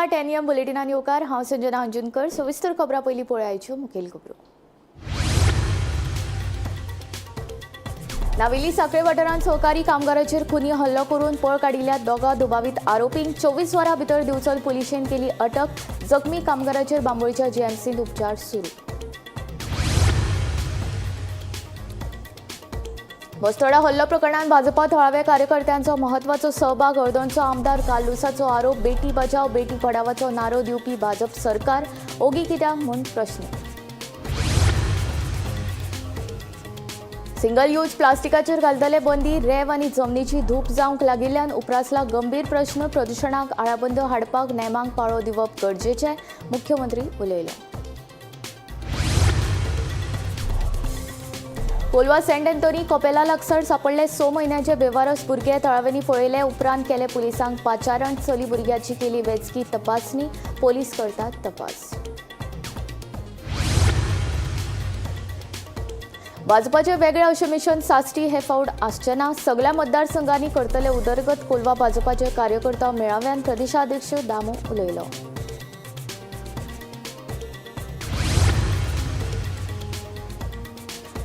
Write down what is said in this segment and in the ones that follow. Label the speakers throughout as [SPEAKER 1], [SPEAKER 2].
[SPEAKER 1] नमस्कार 10 AM बुलेटिनान येवकार हांव संजना अंजुनकर सविस्तर खबरां पयलीं पळोवया आयच्यो मुखेल खबरो। नावेली साखळे वाठारांत सहकारी कामगाराचेर खुनी हल्लो करून पळ काडिल्ल्या दोगा दुबावीत आरोपींक 24 वरां भितर दिवचल पुलिशेन केली अटक। जखमी कामगाराचेर बांबोळीच्या जीएमसींत उपचार सुरू। बस्तोडा हल्लो प्रकरणात भाजपा थळाव्या कार्यकर्त्यांचो महत्वाचो सहभाग। हळदोणचो आमदार कालुसाचो आरोप। बेटी बचाव बेटी पढावाचो नारो दिवपी भाजप सरकार ओगी कित्याक म्हूण प्रश्न। सिंगल यूज प्लास्टिकाचेर घालतले बंदी। रेंव आनी जमनीची धूप जावंक लागिल्ल्यान उपरासला गंभीर प्रश्न। प्रदूषणाक आळाबंद हाडपाक नेमांक पाळो दिवप गरजेचें मुख्यमंत्री उलयले। कोलवा सेंट एंथोनी कोपेला लागसार सापडले 6 म्हयन्याचे बेवारस भुरगे। थळाव्यांनी पळयले उपरांत केले पुलिसांक पाचारण। चली भुरग्याची केली वेचकी तपासणी। पोलीस करतात तपास। भाजपाचे वेगळे अशें मिशन साश्टी हे फावट आसचें ना। सगळ्या मतदारसंघांनी करतले उदरगत। कोलवा भाजपाचे कार्यकर्ता मेळाव्यान प्रदेशाध्यक्ष दामू उलयलो।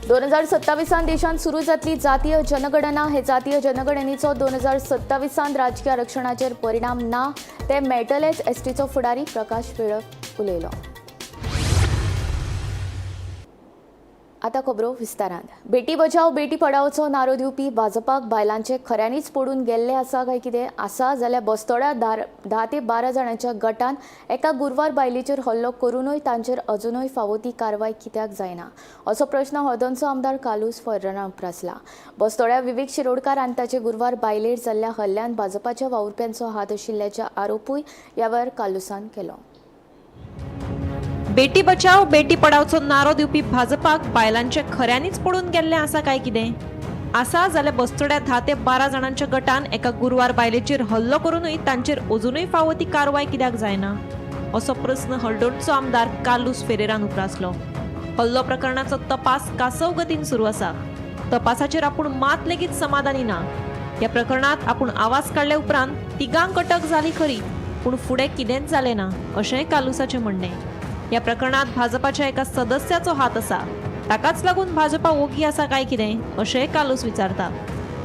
[SPEAKER 1] 2027 देशांत सुरू जातली जातीय जनगणना। हे जातीय जनगणनेचो 2027 राजकीय आरक्षणाचेर परिणाम ना ते मेळटलेच। एसटीचो फुडारी प्रकाश वेळक उलयलो। आता खबरो विस्तारान। बेटी बचाव बेटी पढावचो नारो दिवपी भाजपाक बायलांचे खऱ्यांनीच पडून गेल्ले आसा काय कितें आसा जाल्यार बस्तोड्या 10 ते 12 जाणांच्या गटान एका गुरवार बायलेचेर हल्लो करूनय तांचेर अजूनय फावो ती कारवाय कित्याक जायना असो प्रश्न हळदोणचो आमदार कालूस फर्राना उपरासला। बस्तोड्या विवेक शिरोडकार आनी ताचे गुरवार बायलेर जाल्ल्या हल्ल्यान भाजपाच्या वावुरप्यांचो हात आशिल्ल्याच्या आरोपूय ह्या वेळार कालूसान केलो।
[SPEAKER 2] बेटी बचाव बेटी पढावचो नारो दिवपी भाजपाक बायलांचे खऱ्यांनीच पडून गेल्ले आसा काय कितें आसा जाल्यार बस्तोड्या 10 ते 12 जाणांच्या गटान एका गुरवार बायलेचेर हल्लो करूनय तांचेर अजूनय फावो ती कारवाय कित्याक जायना असो प्रस्न हळदोणचो आमदार कालूस फेरेरान उपरासलो। हल्लो प्रकरणाचो तपास कासव गतीन सुरू आसा। तपासाचेर आपूण मात लेगीत समाधानी ना। ह्या प्रकरणात आपूण आवाज काडले उपरांत तिगांक अटक जाली खरी पूण फुडें कितेंच जालें ना अशेंय कालूसाचें म्हणणें। या प्रकरणात भाजपाच्या एका सदस्याचो हात आसा ताकाच लागून भाजपा ओगी आसा काय कितें अशेंय कालूस विचारता।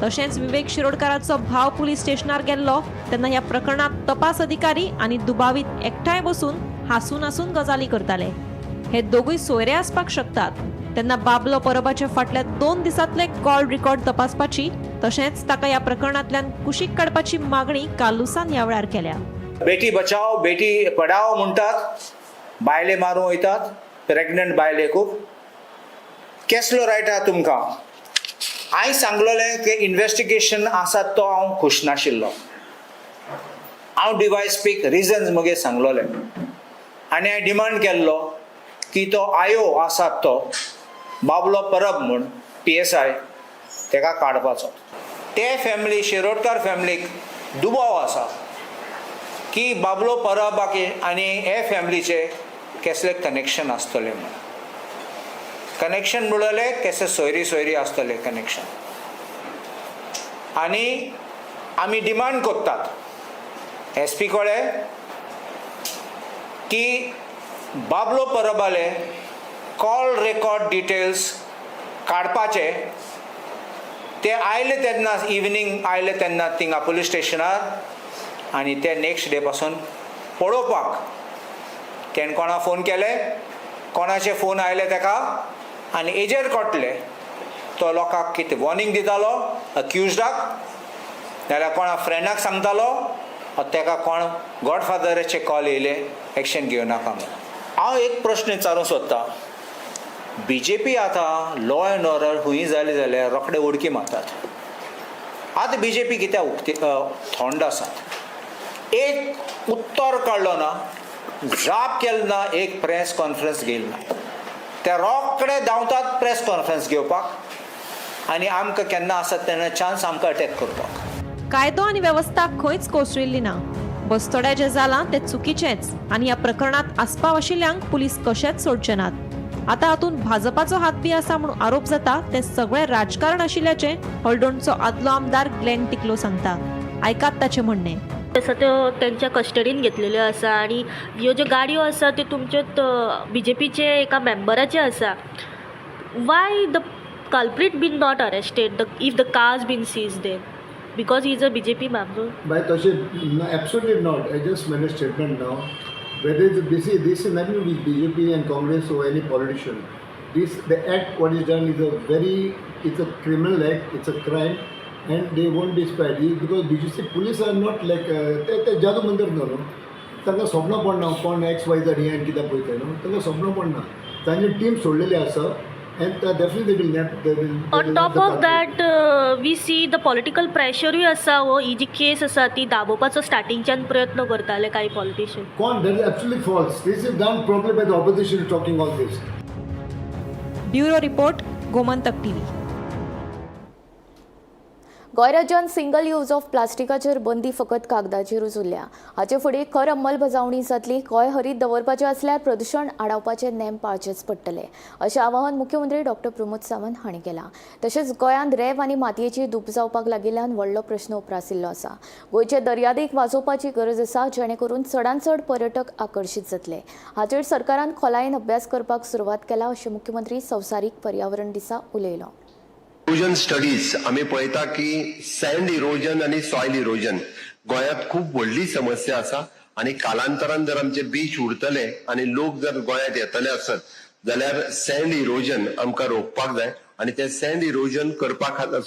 [SPEAKER 2] तशेंच विवेक शिरोडकाराचो भाव पुलीस स्टेशनार गेल्लो तेन्ना ह्या प्रकरणात तपास अधिकारी आनी दुबावीत एकठांय बसून हांसून हांसून गजाली करताले। हे दोगूय सोयरे आसपाक शकतात तेन्ना बाबलो परबाच्या फाटल्या 2 दिसांतले कॉल रेकॉर्ड तपासपाची तशेंच ताका ह्या प्रकरणांतल्यान कुशीक काडपाची मागणी कालूसान ह्या वेळार केल्या।
[SPEAKER 3] बेटी बचाव बेटी पढाव म्हणटात बायले मारूं वयतात प्रेग्नंट बायलेकूच केसलो रायट आहा तुमकां। हांवें सांगलोलें की इन्वेस्टिगेशन आसा तो हांव खूश नाशिल्लो। हांव डिवायस रिजन्स म्हगे सांगलोले आनी हांवें डिमांड केल्लो की तो आयो आसा तो बाबलो परब म्हूण PSI तेका काडपाचो। ते फॅमिली शिरोडकार फॅमिलीक दुबाव आसा की बाबलो परबाक आनी हे फॅमिलीचे केसले कनेक्शन आसतले म्हणून। कनेक्शन म्हणले केसे सोयरी आसतले कनेक्शन आनी आमी डिमांड करतात SP कोळे की बाबलो परबाले कॉल रेकॉर्ड डिटेल्स काडपाचे। ते आयले तेन्ना इवनिंग आयले तेन्ना थिंगा पुलीस स्टेशनार आनी ते नेक्स्ट डे पासून पळोवपाक तेणें कोणा फोन केले कोणाचे फोन आयले तेका आनी हेजेर कळटले तो लोकांक कितें वॉर्निंग दितालो अक्युज्डाक नाल्यार कोणा फ्रेंडाक सांगतालो तेका कोण गॉडफादराचे कॉल येयले एक्शन घेवं नाका म्हणून। हांव एक प्रश्न विचारूं सोदतां BJP आतां लॉ एंड ऑर्डर खूंय जालें जाल्यार रोखडे उडकी मारतात। आतां BJP कित्याक थंड आसात। एक उत्तर काडलो ना जाप केलो ना एक प्रेस कॉन्फरन्स घेयली ना ते रोखडे धांवतात प्रेस कॉन्फरन्स घेवपाक आनी आमकां केन्ना आसत तेन्ना चान्स आमकां अटॅक करपाक।
[SPEAKER 2] कायदो आनी वेवस्था खंयच कोसळिल्ली ना। बस्तोड्या जें जालां तें चुकीचेंच आनी ह्या प्रकरणात आस्पाव आशिल्ल्यांक पुलीस कशेंच सोडचे नात। आता हातून भाजपाचो हात बी आसा म्हणून आरोप जाता ते सगळे राजकारण आशिल्ल्याचे हळदोणचो आदलो आमदार ग्लेन टिकलो सांगता। आयकात ताचे म्हणणे।
[SPEAKER 4] आसा त्यो तेंच्या कस्टडीन घेतलेल्यो आसा आनी ह्यो ज्यो गाडयो आसा त्यो तुमच्यो BJPचे एका मेंबराचे आसा. Why the culprit been not arrested if the cars been seize then because he is a BJP member?
[SPEAKER 5] By Toshi, no, absolutely not. I just made a statement now. Whether this is nothing with BJP and Congress or any politician. The act what is done is it's a criminal act, it's a crime, and they won't be spared. Because BJP police are not like ते जादू मंदिर न्हू. तांकां स्वप्न पडना कोण XYZ हे आनी कित्याक पळयता न्हू. तांकां स्वप्न पडना. तांची टीम सोडलेली आसा. And definitely they will
[SPEAKER 4] On top of that, we see the political pressure आसा हो ही जी केस आसा ती दाबोवपाचो स्टार्टिंगच्यान प्रयत्न करताले काही politician.
[SPEAKER 5] that is absolutely false. This is done probably by the opposition talking all this.
[SPEAKER 2] Bureau report, Gomantak TV.
[SPEAKER 1] Goa राज्यांत single use of प्लास्टिकाचेर बंदी फकत कागदाचेरूच उरल्या. हाचे फुडें खर अंमलबजावणी जातली. गोंय हरीत दवरपाचें आसल्यार प्रदूशण आडावपाचे नेम पाळचेच पडटले अशें आवाहन मुख्यमंत्री डॉक्टर प्रमोद सावंत हांणी केलां. तशेंच गोंयांत रेंव आनी मातयेची धूप जावपाक लागिल्ल्यान व्हडलो प्रस्न उप्रासिल्लो आसा. गोंयचे दर्यादेग वाचोवपाची गरज आसा जेणे करून चडांत चड पर्यटक आकर्शीत जातले. हाचेर सरकारान खोलायेन अभ्यास करपाक सुरवात केला अशें मुख्यमंत्री संवसारीक पर्यावरण दिसा उलयलो.
[SPEAKER 6] इरोजन स्टडीज आम्ही पळयता की सँड इरोजन आणि सॉयल इरोजन गोंयांत खूप व्हडली समस्या आसा आणि कालांतरान जर आमचे बीच उरतले आणि लोक जर गोंयांत येतले आसत जाल्यार सँड इरोजन आमकां रोखपाक जाय आणि ते सँड इरोजन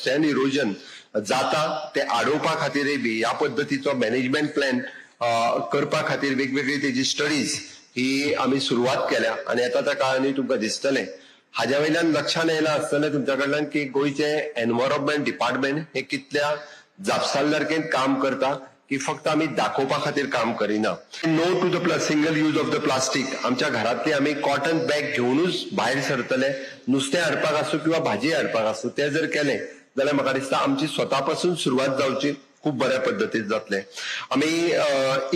[SPEAKER 6] सँड इरोजन जाता ते आडोवपा खातीरय बी ह्या पद्दतीचो मॅनेजमेंट प्लॅन करपा खातीर वेगवेगळी तेजी स्टडीज ही आमी सुरवात केल्या आणि येता त्या काळांनी तुमकां दिसतलें. हाज्या वयल्यान लक्षांत येयला आसतलें तुमच्या कडल्यान की गोंयचे एनवायरमेंट डिपार्टमेंट हे कितल्या जापसालदारकेन काम करता की फक्त आमी दाखोवपा खातीर काम करिना. No to the single use of the plastic. आमच्या घरांतली आमी कॉटन बॅग घेवनूच भायर सरतले. नुस्तें हाडपाक आसूं किंवा भाजी हाडपाक आसूं ते जर केलें जाल्यार म्हाका दिसता आमची स्वता पासून सुरवात जावची खूप बऱ्या पद्धतीन जातले. आमी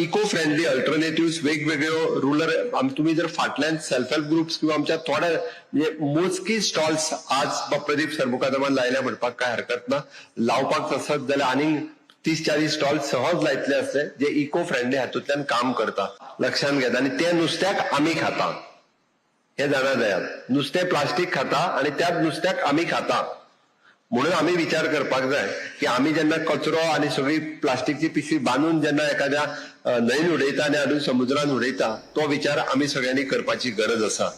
[SPEAKER 6] इको फ्रेंडली अल्टरनेटिव्ह वेगवेगळ्यो रुरल तुम्ही जर फाटल्यान सेल्फ हेल्प ग्रुप्स किंवा आमच्या थोड्या म्हणजे मोजकी स्टॉल्स आज प्रदीप सरमुखादमान लायल्या म्हणपाक काय हरकत ना. लावपाक आसत जाल्यार आनीक 30-40 स्टॉल सहज लायतले असले जे इको फ्रेंडली हातूंतल्यान काम करता. लक्षांत घेता आणि ते नुस्त्याक आमी खाता हे जाणा जायात. नुस्तें प्लास्टीक खाता आणि त्याच नुस्त्याक आमी खाता. म्हणून आम्ही विचार करपाक जाय की आम्ही जेन्ना कचरो आणि सगळी प्लास्टिकची पिशवी बांधून जेन्ना एखाद्या न्हंयेन उडयता आनी हाडून समुद्रान उडयता तो विचार आमी सगळ्यांनी करपाची गरज आसा.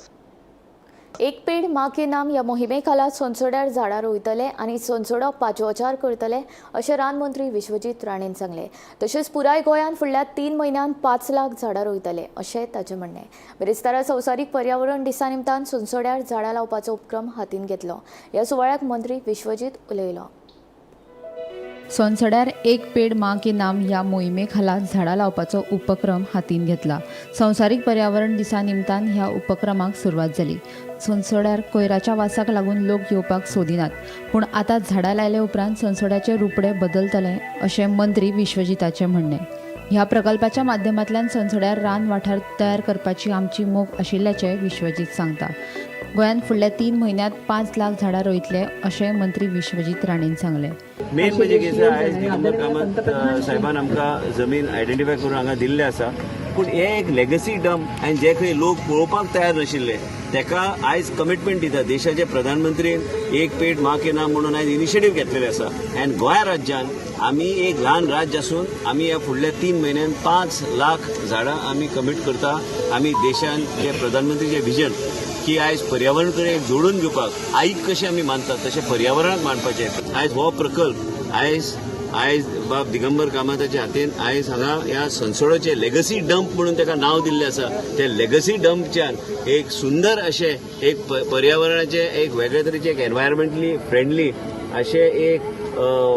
[SPEAKER 1] एक पेड माँ के नाम ह्या मोहिमे खाला सोनसोड्यार झाडां रोयतले आनी सोनसोडो पांचवोचार करतले अशें रानमंत्री विश्वजीत राणेन सांगलें. तशेंच पुराय गोंयांत फुडल्या 3 म्हयन्यांत 5 लाख झाडां रोयतले अशें ताचें म्हणणें. बेरेस्तारा संवसारीक पर्यावरण दिसा निमतान सोनसोड्यार झाडां लावपाचो उपक्रम हातीन घेतलो. ह्या सुवाळ्याक मंत्री विश्वजीत उलयलो.
[SPEAKER 7] सोनसड्यार एक पेड माँ के नाम ह्या मोहिमे खाला झाडां लावपाचो उपक्रम हातीन घेतला. संवसारीक पर्यावरण दिसा निमतान ह्या उपक्रमाक सुरवात जाली. सोनसोड्यार कोयराच्या वासाक लागून लोक येवपाक सोदिनात, पूण आतां झाडां लायले उपरांत सोनसोड्याचे रुपडे बदलतले अशें मंत्री विश्वजिताचें म्हणणें. ह्या प्रकल्पाच्या माध्यमांतल्यान सोनसोड्यार रान वाठार तयार करपाची आमची मोख आशिल्ल्याचें विश्वजीत सांगता. गोंयांत फुडल्या 3 म्हयन्यांत 5 लाख झाडां रोयतले अशें मंत्री विश्वजीत राणेन सांगलें.
[SPEAKER 8] मेन म्हणजे कितें आयज दिगंबर कामत साहेबान आमकां जमीन आयडेंटिफाय करून हांगा दिल्ले आसा. पूण हे एक लेगसी डंप आनी जे खंय लोक पळोवपाक तयार नाशिल्ले तेका आयज कमिटमेंट दिता. देशाचे प्रधानमंत्रीन एक पेड माँ के नाम म्हणून आयज इनिशिएटीव घेतलेले आसा. आनी गोंय राज्यान आमी एक ल्हान राज्य आसून आमी ह्या फुडल्या 3 म्हयन्यांत 5 लाख झाडां आमी कमीट करता. आमी देशान जे प्रधानमंत्रीचे विजन की आयज पर्यावरण कडेन जोडून घेवपाक आईक कशें आमी मानतात तशें पर्यावरणाक मानपाचें. आयज हो प्रकल्प आयज बाब दिगंबर कामताच्या हातीन आयज हांगा ह्या सोनसोडोचे लेगसी डंप म्हणून ताका नांव दिल्लें आसा. त्या लेगसी डंपच्यान एक सुंदर अशें एक पर्यावरणाचे एक वेगळे तरेचे एक एनवायरमेंटली फ्रेंडली अशें एक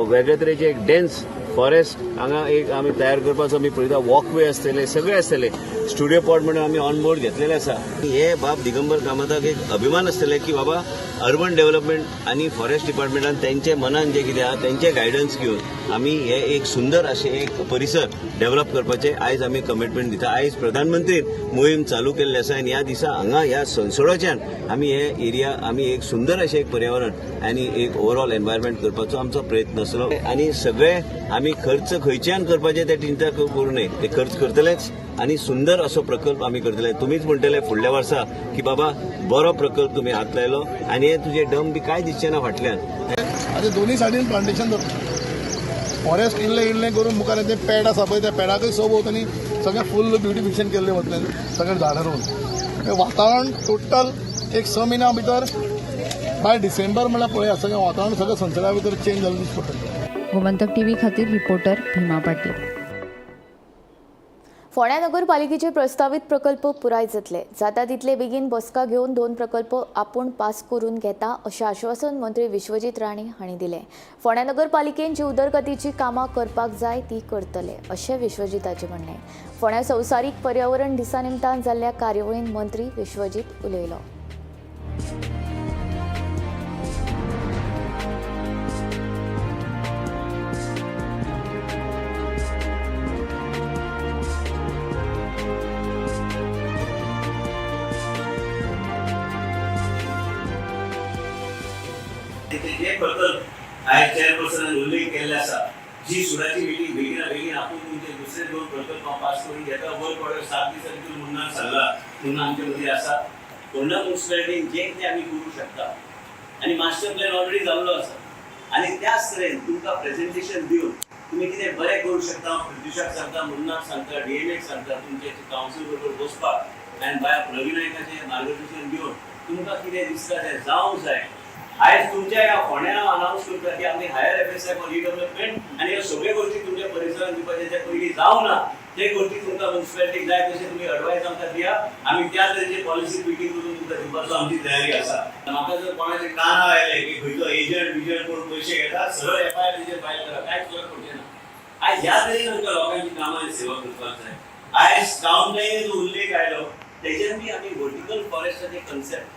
[SPEAKER 8] वेगळे तरेचे एक डेन्स फॉरेस्ट हांगा एक आमी तयार करपाचो आमी पळयता. वॉकवे आसतले सगळे आसतले. स्टुडिओ पॉट म्हणून आमी ऑन बोर्ड घेतलेले आसा. हे बाब दिगंबर कामताक एक अभिमान आसतले की बाबा अर्बन डेव्हलपमेंट आनी फॉरेस्ट डिपार्टमेंटान तेंचे मनान जे कितें आहा तेंचे गायडन्स घेवन आमी हे एक सुंदर अशें एक परिसर डेव्हलप करपाचे आयज आमी कमिटमेंट दिता. आयज प्रधानमंत्रीन मोहीम चालू केल्ली आसा आनी ह्या दिसा हांगा ह्या सोनसोडोच्यान आमी हे एरिया आमी एक सुंदर अशें एक पर्यावरण आनी एक ओवरऑल एनवायरमेंट करपाचो आमचो प्रयत्न आसलो. आनी सगळे आमी तुमी खर्च खंयच्यान करपाचे ते चिंता करूं नये, ते खर्च करतलेच आनी सुंदर असो प्रकल्प आमी करतले. तुमीच म्हणटले फुडल्या वर्सा की बाबा बरो प्रकल्प तुमी हात लायलो आनी हे तुजे डंप बी कांय दिसचे ना फाटल्यान.
[SPEAKER 9] आता दोन्ही सायडीन प्लांटेशन जाता. फॉरेस्ट इल्लें करून मुखार ते पेड आसा पळय त्या पेडाकय सभोवतणी सगळें फुल ब्युटिफिकेशन केल्लें वतलें, सगळें झाडां रोवन वातावरण टोटल एक 6 म्हयन्या भितर बाय डिसेंबर म्हळ्यार पळया सगळें वातावरण सगळें संसदा भितर चेंज जाल्लें दिसता पडटा.
[SPEAKER 7] गोमंतक टीव्ही खातीर रिपोर्टर भीमा पाटील.
[SPEAKER 1] फोंड्या नगरपालिकेचे प्रस्तावित प्रकल्प पुराय जातले. जाता तितले बेगीन बसका घेवन 2 प्रकल्प आपूण पास करून घेता अशें आश्वासन मंत्री विश्वजीत राणे हांणी दिलें. फोंड्या नगरपालिकेन जी उदरगतीची कामां करपाक जाय ती करतले अशें विश्वजिताचें म्हणणें. फोंड्या संवसारीक पर्यावरण दिसा निमतान जाल्ल्या कार्यावळींत मंत्री विश्वजीत उलयलो.
[SPEAKER 8] जे प्रकल्प आयज चेअरपर्सनान उल्लेख केल्ले आसा, जी सुडाची मिटींग बेगीन आपूण तुमचे दुसरे 2 प्रकल्प पास करून घेता. वर पडो 7 दिसां भितर मुन्नार सांगला, मुन्ना आमचे मदीं आसा. फोंडा म्युनिसिपालिटीन जे कितें आमी करूं शकता आनी मास्टर प्लॅन ऑलरेडी जाल्लो आसा आनी त्याच तरेन तुमकां प्रेझेंटेशन दिवन तुमी कितें बरें करूं शकता, प्रत्युशाक सांगता, मुन्नाक सांगता, डीएमएक सांगता, तुमचे कावन्सील बरोबर बसपाक आनी भायर रवी नायकाचें मार्गदर्शन घेवन तुमकां कितें दिसता तें जावंक जाय. आयज तुमच्या ह्या फोंड्या अनाउन्स करता की आमी हायर एफएसआय फॉर रिडेव्हलपमेंट आनी ह्यो सगळ्यो गोष्टी तुमच्या परिसरांत दिवपाचे जे पयलीं जावंक ना ते गोष्टी तुमकां म्युनिसिपालिटीक जाय तशें तुमी एडवायस आमकां दिया. आमी त्या तरेची पॉलिसी मिटींग करून तुमकां दिवपाचो आमची तयारी आसा. म्हाका जर कोणाचे कान आयले की खंयचो एजंट कोण पयशे घेता सरळ एफआयआर तेजेर फायल करा, कांयच फरक पडचे ना. आयज ह्या तरेन आमकां लोकांची कामां आनी सेवा करपाक जाय. आयज कावन्सिलान जो उल्लेख आयलो तेजेर बी आमी वर्टिकल फॉरेस्टाचे कन्सेप्ट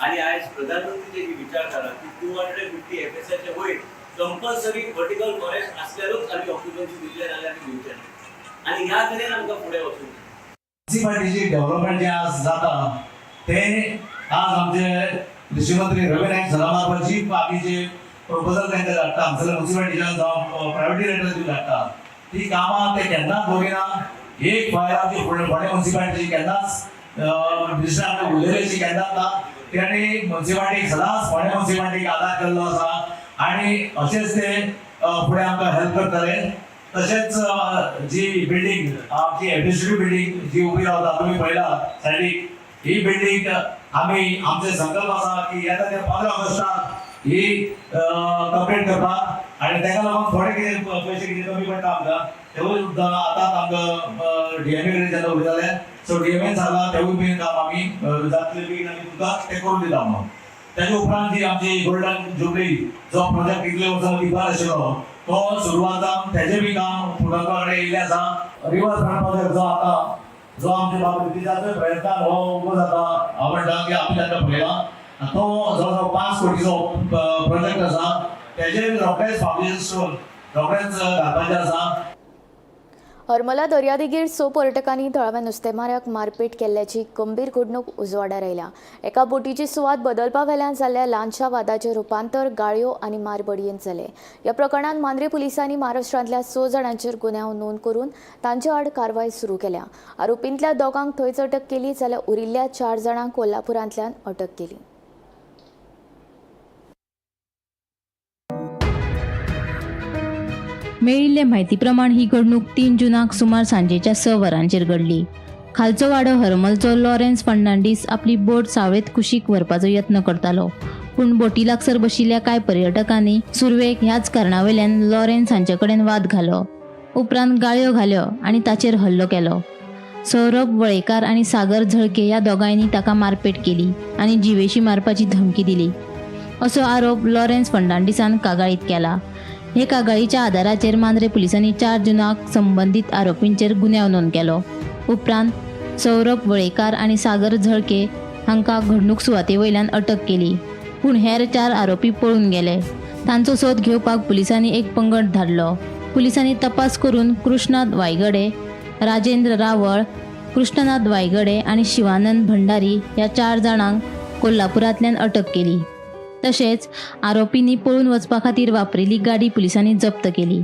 [SPEAKER 8] आणि आज प्रधानमंत्रीचे विचार करा की 250 एफएसआयचे वयर कंपल्सरी वर्टिकल फॉरेस्ट असल्यारूच आम्ही ऑक्युपन्सी दिले जाल्यार ती दिवचे ना आणि ह्या तरेन आमकां फुडें वचूंक
[SPEAKER 10] म्युनिसिपालिटीची डेव्हलपमेंट जे आज जाता ते आज आमचे कृषी मंत्री रवी नाईक सरा मार्फत जी आमी जे प्रपोजल तांकां धाडटा हांगसर म्युनिसिपालिटीच्या जावं प्रायवेटी धाडटा ती कामां ते केन्नाच बघिना. एक फायल आमची फोंड्या म्युनिसिपालिटीची केन्नाच मिनिस्टरान उलयलेची केन्नाच ना. त्यांनी म्युनिसिपालिटीक सदांच फोंड्या म्युनिसिपालिटीक आदार केल्लो आसा आनी अशेंच ते फुडें आमकां हेल्प करतले. तशेंच जी बिल्डींग आमची एडमिनिस्ट्रेटिव्ह बिल्डींग जी उबी रावता तुमी पळयला सायडीक ही बिल्डींग आमी आमचे संकल्प आसा की येता ते 15 ऑगस्टाक ही कंप्लीट करपाक आनी ताका लागून थोडे कितें पयशे कितें कमी पडटा आमकां तेवूय सुद्दां आतां आमकां डीएमए कडेन जेन्ना उलयताले सो डीएमएन सांगला तेवूय बीन काम आमी जातले बीन आनी तुमकां ते करून दिता म्हणून. तेजे उपरांत जी आमची गोल्डन जुबली जो प्रोजेक्ट इतले वर्सां दिवपाक आशिल्लो तो सुरवात जावन तेजें बी काम फुडारपा कडेन येयल्लें आसा. रिवर फ्रंट प्रोजेक्ट जो आतां जो आमचे बाबा रितीजाच्या प्रयत्नान हो उबो जाता हांव म्हणटा की आमी ताका पळयला तो जवळ 5 कोटीचो प्रोजेक्ट आसा. तेजेर रोखडेच फावंडेशन स्टोन रोखडेच घालपाचें आसा.
[SPEAKER 1] हरमला दर्यादेगेर 6 पर्यटकांनी थळाव्या नुस्तेमाऱ्याक मारपेट केल्ल्याची गंभीर घडणूक उजवाडार आयल्या. एका बोटीची सुवात बदलपा वेल्यान जाल्ल्या ल्हानशा वादाचें रुपांतर गाळयो आनी मारबडयेंत जालें. ह्या प्रकरणांत मांद्रे पुलिसांनी महाराष्ट्रांतल्या 6 जाणांचेर गुन्यांव नोंद करून तांचे आड कारवाय सुरू केल्या. आरोपींतल्या दोगांक थंयच अटक केली जाल्यार उरिल्ल्या 4 जाणांक कोल्हापुरांतल्यान अटक केली.
[SPEAKER 7] मेळिल्ले म्हायती प्रमाण ही घडणूक 3 जुनाक सुमार सांजेच्या 6 वरांचेर घडली. खालचो वाडो हरमलचो लॉरेन्स फर्नांडीस आपली बोट सावेत कुशीक व्हरपाचो यत्न करतालो, पूण बोटी लागसर बशिल्ल्या कांय पर्यटकांनी सुरवेक ह्याच कारणावेल्यान लॉरेन्स हांचे कडेन वाद घालो. उपरांत गाळयो घाल्यो आनी ताचेर हल्लो केलो. सौरभ वळेकार आनी सागर झळके ह्या दोगांयनी ताका मारपेट केली आनी जिवेशी मारपाची धमकी दिली असो आरोप लॉरेन्स फर्नांडीसान कागाळीत केला. हे कागाळीच्या आदाराचेर मांद्रे पुलिसांनी 4 जुनाक संबंधीत आरोपींचेर गुन्यांव नोंद केलो. उपरांत सौरभ वळेकार आनी सागर झळके हांकां घडणूक सुवाते वयल्यान अटक केली, पूण हेर 4 आरोपी पळून गेले. तांचो सोद घेवपाक पुलिसांनी एक पंगड धाडलो. पुलिसांनी तपास करून कृष्णात वायगडे, राजेंद्र रावळ, कृष्णनाथ वायगडे आनी शिवानंद भंडारी ह्या 4 जाणांक कोल्हापुरांतल्यान अटक केली. तशेंच आरोपींनी पळून वचपा खातीर वापरिल्ली गाडी पुलिसांनी जप्त केली.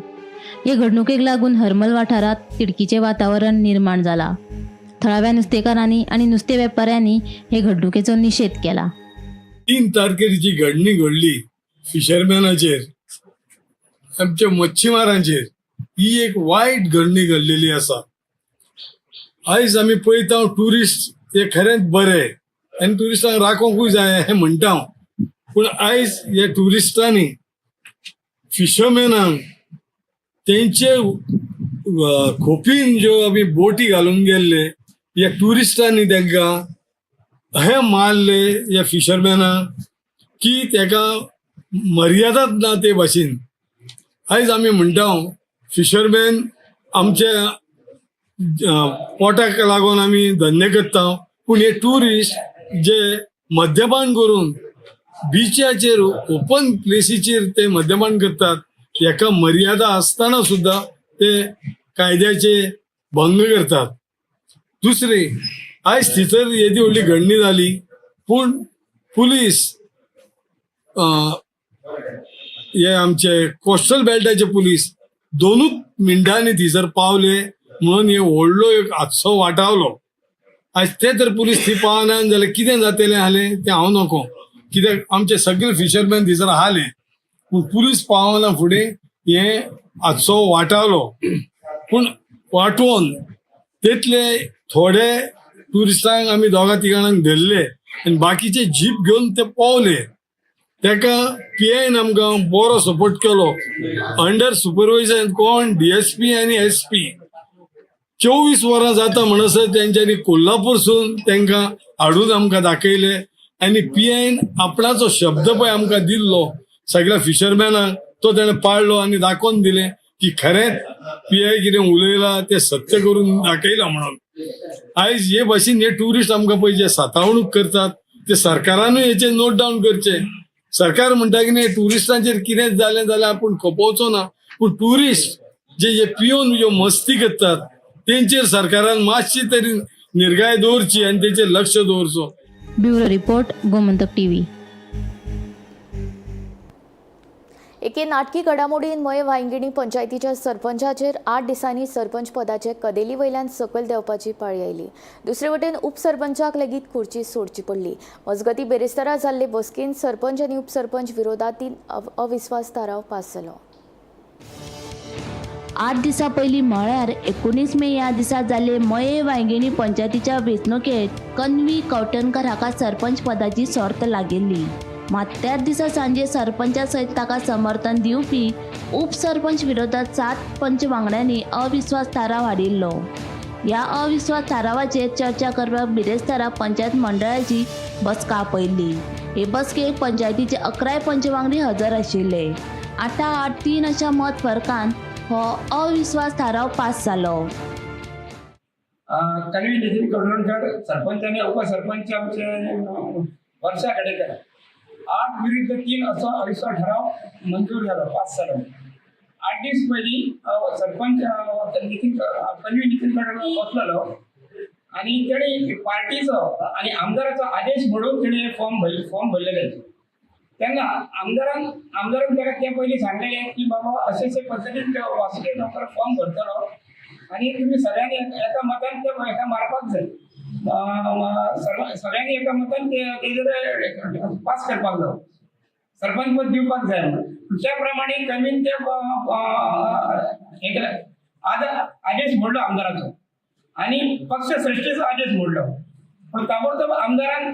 [SPEAKER 7] या घडणुकेक लागून हरमल वाठारात तिडकीचे वातावरण निर्माण जाला. थळाव्या नुस्तेकारांनी आणि नुस्ते वेपाऱ्यांनी हे घडणुकेचो निषेध केला.
[SPEAKER 9] 3 तारखेर जी घडणी घडली फिशरमॅनाचेर, आमच्या मच्छीमारांचेर, ही एक वायट घडणी घडलेली आसा. आयज आमी पळयता ट्युरिस्ट हे खरेंच बरे आनी ट्युरिस्टांक राखोंकूय जाय हें म्हणटा हांव. पूण आयज हे ट्युरिस्टांनी फिशरमॅनांक तेंचे खोपीन ज्यो आमी बोटी घालून गेल्ले, ह्या ट्युरिस्टांनी तांकां हे मारले ह्या फिशरमॅनाक की ताका मर्यादाच ना ते भाशेन. आयज आमी म्हणटा फिशरमॅन आमच्या पोटाक लागून आमी धंदे करता, पूण हे ट्युरिस्ट जे मद्यपान करून बिचाचेर ओपन प्लेसीचेर ते मद्यपान करतात, हेका मर्यादा आसतना सुद्धा ते कायद्याचे भंग करतात. दुसरे, आयज थंयसर येदी व्हडली घडणी जाली, पूण पुलीस हे आमचे कोस्टल बेल्टाचे पुलीस 2 मिनटांनी थंयसर पावले म्हणून हे व्हडलो एक हादसो वाटावलो. आयज ते तर पुलीस थंय पावना जाल्यार कितें जातलें आसलें तें हांव नको, कित्याक आमचे सगळे फिशरमॅन थंयसर आसले, पूण पुलीस पावना फुडें हे हादसो वाटावलो. पूण वाटोवन तितले थोडे ट्युरिस्टांक आमी 2-3 धरले आनी बाकीचे जीप घेवन ते पावले. ताका PIन आमकां बरो सपोर्ट केलो. अंडर सुपरवायझन कोण DSP आनी SP 24 वरां जाता म्हणसर तेंच्यांनी कोल्हापूरसून तांकां हाडून आमकां दाखयले आनी PIन आपणाचो शब्द पळय आमकां दिल्लो सगळ्या फिशरमॅनांक तो ताणें पाळलो आनी दाखोवन दिलें की खरेंच PI कितें उलयलां तें सत्य करून दाखयलां म्हणून. आयज हे भाशेन हे ट्युरिस्ट आमकां पळय जे सतावणूक करतात ते सरकारानूय हेचेर नोट डावन करचे. सरकार म्हणटा की ट्युरिस्टांचेर कितें जालें जाल्यार आपूण खपोवचो ना, पूण ट्युरिस्ट जे पिवन ज्यो मस्ती करतात तेंचेर सरकारान मातशी तरी निर्गाय दवरची आनी तेचेर लक्ष दवरचो.
[SPEAKER 7] Bureau report, Gomantak TV.
[SPEAKER 1] एके नाटकी घडामोडीन मये वांयगिणी पंचायतीच्या सरपंचाचेर 8 दिसांनी सरपंच पदाचे कदेली वयल्यान सकयल देंवपाची पाळी आयली. दुसरे वटेन उपसरपंचाक लेगीत खुर्ची सोडची पडली. मजगतीं बेरेस्तारा जाल्ले बसकेंत सरपंच आनी उपसरपंच विरोधांत अविस्वास थाराव पास जालो.
[SPEAKER 11] 8 दिसां पयलीं म्हळ्यार 19 मे ह्या दिसा जाल्ले मये वांयगिणी पंचायतीच्या वेंचणुकेंत कन्वी कवटणकर हाका सरपंच पदाची सर्त लागिल्ली. मात त्याच दिसा सांजे सरपंचा सयत ताका समर्थन दिवपी उपसरपंच विरोधात 7 पंच वांगड्यांनी अविस्वास थाराव हाडिल्लो. ह्या अविस्वास थारावाचेर चर्चा करपाक बिरेस्तारा पंचायत मंडळाची बसका आपयल्ली. हे बसकेक पंचायतीचे 11 पंच वांगडी हजर आशिल्ले. 8-8-3 अशा मत फरकान हो अविस्वास थाराव पास जालो.
[SPEAKER 12] कन्वी नितीन कवटणकर सरपंच आणि उपसरपंच आमचे वर्षा कडेकर 8 विरुद्ध 3 असो अविस्वास ठराव मंजूर झाला, पास झाला. 8 दिवस पयलीं सरपंच कन्वी नितीन कवटणकर बसलेलो आणि तेणी पार्टीचो आणि आमदाराचो आदेश म्हणून तेणी फॉर्म भरलेले. तेन्ना आमदारान ताका ते पयलीं सांगलेलें की बाबा अशे पद्दतीन वासुदेव नौकर फॉर्म भरतलो आणि तुम्ही सगळ्यांनी एका मतान ते हेका मारपाक जाय, सगळ्यांनी एका मतान ते पास करपाक जाय, सरपंच पद दिवपाक जाय म्हणून. त्या प्रमाणे कन्वीन ते आदेश मोडलो आमदाराचो आणि पक्ष श्रेष्ठीचो आदेश मोडलो. पण ताबडतोब आमदारान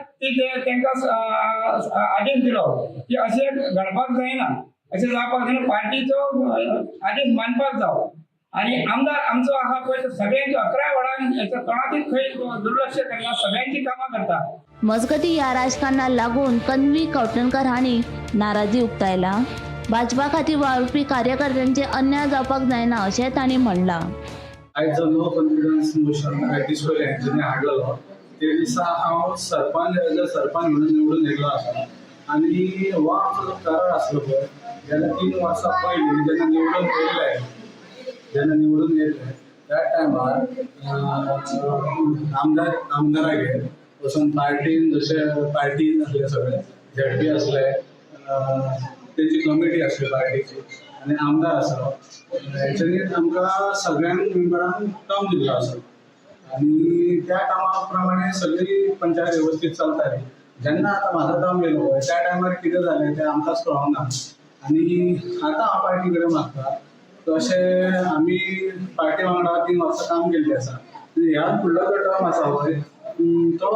[SPEAKER 12] तांकां आदेश दिलो की अशें घडपाक जायना, अशें जावपाक जायना, पार्टीचो आदेश मानपाक जावो. आणि आमदार आमचो आहा पळय तो सगळ्यांची 11 वरांन हेच्या तोंडातीच खंय दुर्लक्ष करना, सगळ्यांची कामां करता.
[SPEAKER 11] मजगतीं ह्या राजकारणाक लागून कन्वी कवटणकर हांणी नाराजी उक्तायला. भाजपा खातीर वावुरपी कार्यकर्त्यांचे अन्याय जावपाक जायना अशें तांणी म्हणलां.
[SPEAKER 10] आयज जो नो कॉन्फिडन्स मोशन प्रॅक्टीस हेंच्यांनी हाडलेलो ते दिसा हांव सरपंच म्हणून निवडून येयल्लो आसा आनी हो आमचो जो करार आसलो पळय जाल्यार 3 वर्सां पयलीं जेन्ना निवडून येयले त्या टायमार आमदारागेर वचून पार्टीन जशे पार्टीन आसले सगळे ZP आसले, तेची कमिटी आसली पार्टीची आनी आमदार आसा हेच्यांनी आमकां सगळ्यांक मेंबरांक टर्म दिल्लो आसा आनी त्या कामा प्रमाणे सगळी पंचायत वेवस्थीत चलताली. जेन्ना आतां म्हाजो टर्म येयलो पळय त्या टायमार कितें जालें तें आमकांच कळोंक ना आनी आतां हांव पार्टी कडेन मागता तशें आमी पार्टी वांगडा 3 वर्सां काम केल्लीं आसा आनी ह्या फुडलो जो टर्म आसा पळय तो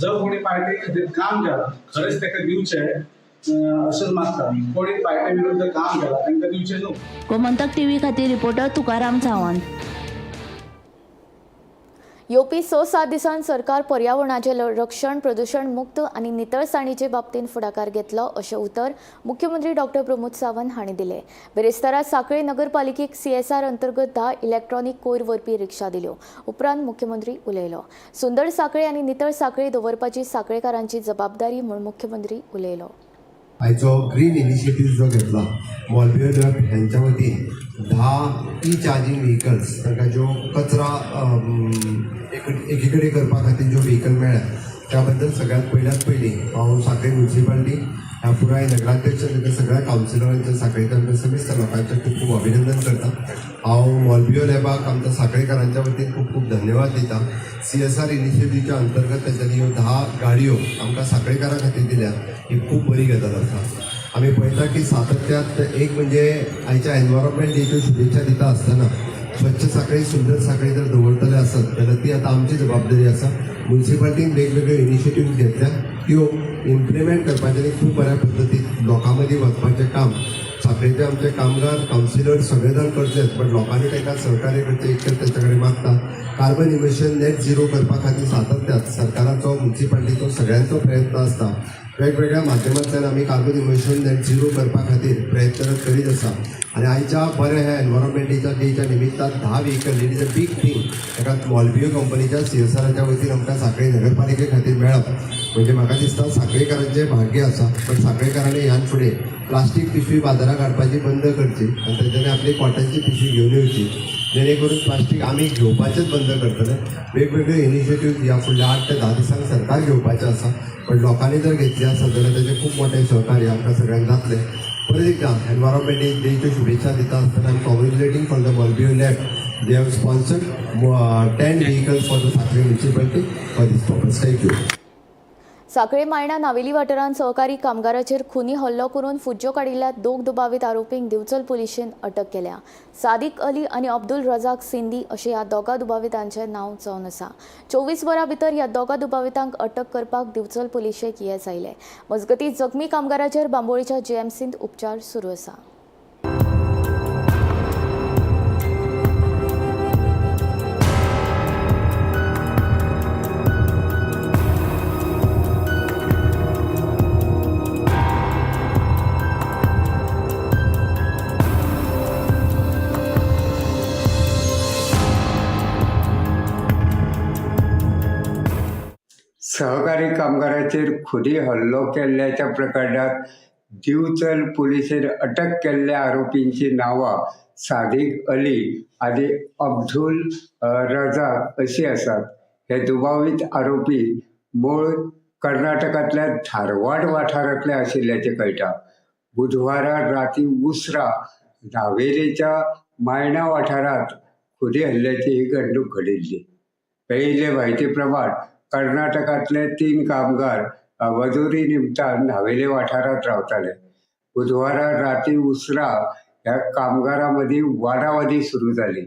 [SPEAKER 10] जो कोणी पार्टी खातीर काम केलां खरेंच ताका दिवचें अशेंच मागता. कोणी पार्टी विरुद्ध काम केलां तांकां दिवचें न्हू.
[SPEAKER 11] गोमंतक टीव्ही खातीर रिपोर्टर तुकाराम सावंत.
[SPEAKER 1] येवपी 6-7 दिसान सरकार पर्यावरणाचे रक्षण, प्रदूषण मुक्त आनी नितळसाणीचे बाबतींत फुडाकार घेतलो अशें उतर मुख्यमंत्री डॉक्टर प्रमोद सावंत हांणी दिलें. बेरेस्तारा सांखळे नगरपालिकेक CSR अंतर्गत 10 इलेक्ट्रॉनिक कोयर व्हरपी रिक्षा दिल्यो. उपरांत मुख्यमंत्री उलयलो. सुंदर सांखळे आनी नितळ सांखळे दवरपाची सांखळेकारांची जबाबदारी म्हूण मुख्यमंत्री उलयलो.
[SPEAKER 6] आयचो ग्रीन इनिशिएटीव जो घेतला मॉलबियो लॅब ह्यांच्या वतीन 10 चार्जिंग व्हेकल्स तांकां ज्यो कचरा एकी कडेन करपा खातीर ज्यो व्हेकल मेळ्ळ्या त्या बद्दल सगळ्यात पयलीं हांव सांखळे म्युन्सिपालिटी ह्या पुराय नगराध्यक्ष सगळ्या कावन्सिलरांचे सांखळेकर समिस्त लोकांचें खूब खूब अभिनंदन करता. हांव मॉलबियो लॅबाक आमच्या सांखळेकारांच्या वतीन खूब खूब धन्यवाद दिता. CSR इनिशिएटीवच्या अंतर्गत तेंच्यांनी ह्यो 10 गाडयो आमकां सांखळेकारां खातीर दिल्यात ही खूब बरी गजाल आसा. आमी पळयता की सातत्यात एक म्हणजे आयच्या एनवायरमेंट डेच्यो शुभेच्छा दिता आसतना स्वच्छ सांखळी सुंदर सांखळी जर दवरतले आसत जाल्यार ती आतां आमची जबाबदारी आसा. म्युन्सिपालिटीन वेगवेगळ्यो इनिशिएटीव घेतल्या त्यो इम्प्लिमेंट करपाचें आनी खूब बऱ्या पद्दतीन लोकां मदीं वचपाचें काम सांखळेचे आमचे कामगार कावन्सिलर सगळे जाण करचेच बट लोकांनी ताका सहकार्य करचें एक तर तेच्या कडेन मागता. कार्बन इमिशन नेट झिरो करपा खातीर सातत्यात सरकाराचो म्युन्सिपालिटीचो सगळ्यांचो प्रयत्न आसता. वेगवेगळ्या माध्यमांतल्यान आमी कार्बन इमिशन नेट झिरो करपा खातीर प्रयत्न करीत आसा आनी आयच्या बऱ्या ह्या एनवायरमेंटीच्या डेच्या निमित्तान 10 vehicle it is a big thing ताका मॉलबियो कंपनीच्या CSRच्या वतीन आमकां सांखळे नगरपालिके खातीर मेळप म्हणजे म्हाका दिसता सांखळेकारांचें भाग्य आसा. पण सांखळेकारांनी ह्यान फुडें प्लास्टीक पिशवी बाजाराक हाडपाची बंद करची आनी तेच्यांनी आपली कॉटनची पिशवी घेवन येवची जेणे करून प्लास्टीक आमी घेवपाचेंच बंद करतले. वेगवेगळे इनिशिएटीव ह्या फुडल्या 8 ते 10 दिसांक सरकार घेवपाचें आसा पण लोकांनी जर घेतली आसत जाल्यार तेजें खूब मोठें सहकार्य आमकां सगळ्यांक जातलें. परत एकदा एनवायरमेंट डेच्यो शुभेच्छा दिता आसतना I am congratulating for the Molbio lab. They have sponsored 10 vehicles for the Sankhale municipality for this purpose. Thank you.
[SPEAKER 1] Sankhale मायणा नावेली वाठारांत सहकारी कामगाराचेर खुनी हल्लो करून फुज्यो काडिल्ल्या 2 दुबावीत आरोपींक दिवचल पुलिशेन अटक केल्या. सादिक अली आनी अब्दुल रजाक सिंधी अशें ह्या दोगा दुबावितांचें नांव जावन आसा. 24 वरां भितर ह्या दोगा दुबावितांक अटक करपाक दिवचल पुलिशेक येस आयले. मजगतीं जखमी कामगाराचेर बांबोळीच्या JMCंत उपचार सुरू आसा.
[SPEAKER 13] सहकारी कामगाराचेर खुनी हल्लो केल्ल्याच्या प्रकरणात दिवचल पुलिसेन अटक केल्ल्या आरोपींची नांवां सादिक अली आनी अब्दुल रजाक अशी आसात. हे दुबावीत आरोपी मूळ कर्नाटकांतल्या धारवाड वाठारांतले आशिल्ल्याचे कळटा. बुधवारा राती उसरा नावेलीच्या मायणा वाठारांत खुनी हल्ल्याची ही घडणूक घडिल्ली. पयले म्हायती प्रमाण कर्नाटकांतले 3 कामगार मजुरी निमतान नावेली वाठारांत रावताले. बुधवारा राती उसरा ह्या कामगारां मदीं वादावादी सुरू जाली.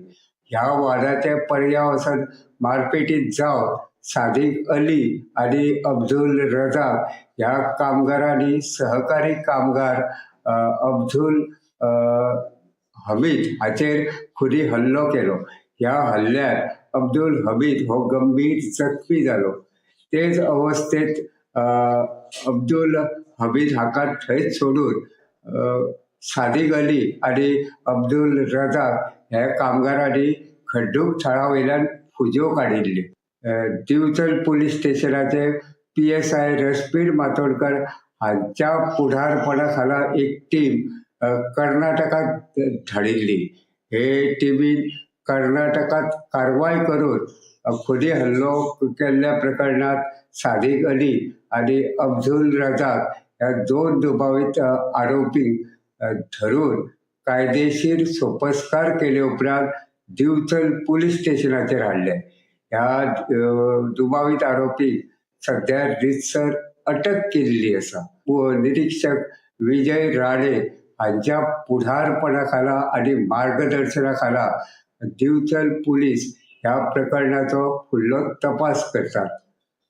[SPEAKER 13] ह्या वादाचे पर्यावसन मारपेटीत जावन सादिक अली आनी अब्दुल रजाक ह्या कामगारांनी सहकारी कामगार अब्दुल हमीद हाचेर खुनी हल्लो केलो. ह्या हल्ल्यात अब्दुल हमीद हो गंभीर जखमी जालो. तेच अवस्थेत अब्दुल हमीद हाका थंयच सोडून सादिक अली आनी अब्दुल रजाक ह्या कामगारांनी खड्डूक थळा वयल्यान फुज्यो काडिल्ली. दिवचल पुलीस स्टेशनाचे PSI रसपीर मातोडकर हांच्या फुडारपणा खाला एक टीम कर्नाटकात धाडिल्ली. हे टीमीन कर्नाटकात कारवाय करून खुनी हल्लो केल्ल्या प्रकरणात सादिक अली आनी अब्दुल रजाक ह्या 2 दुबावीत आरोपींक धरून कायदेशीर सोपस्कार केले उपरांत दिवचल पुलीस स्टेशनाचेर हाडले. ह्या दुबावित आरोपीक सध्या रितसर अटक केल्ली आसा. निरीक्षक विजय राणे हांच्या पुढारपणा खाला आनी मार्गदर्शना खाला दिवचल पुलीस ह्या प्रकरणाचो फुडलो तपास करतात.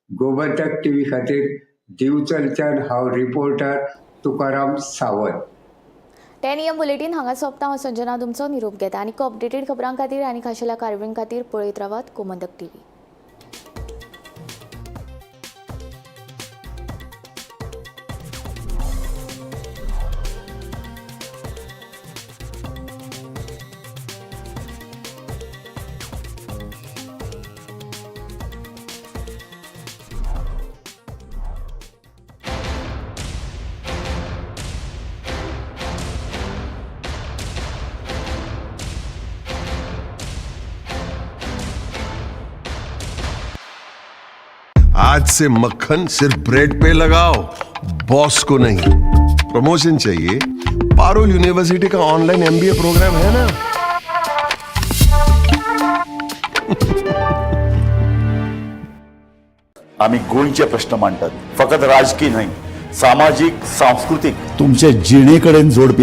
[SPEAKER 13] गोमंतक टीव्ही खातीर दिवचलच्यान हांव reporter Tukaram Sawant.
[SPEAKER 1] 10 AM bulletin हांगा सोंपता. हांव संजना तुमचो निरोप घेता. आनी अपडेटेड खबरां खातीर आनी खाशेल्या कार्यावळीं खातीर पळयत रावात गोमंतक टीव्ही.
[SPEAKER 14] आज से मक्खन सिर्फ ब्रेड पे लगाओ, बॉस को नहीं. प्रमोशन चाहिए? पारुल यूनिवर्सिटी का ऑनलाइन MBA प्रोग्राम है ना.
[SPEAKER 15] आम्ही गोंयचे प्रश्न मांडतात, फकत राजकीय नाही, सामाजिक, सांस्कृतिक. तुमचे जिणेकडेन जोडपी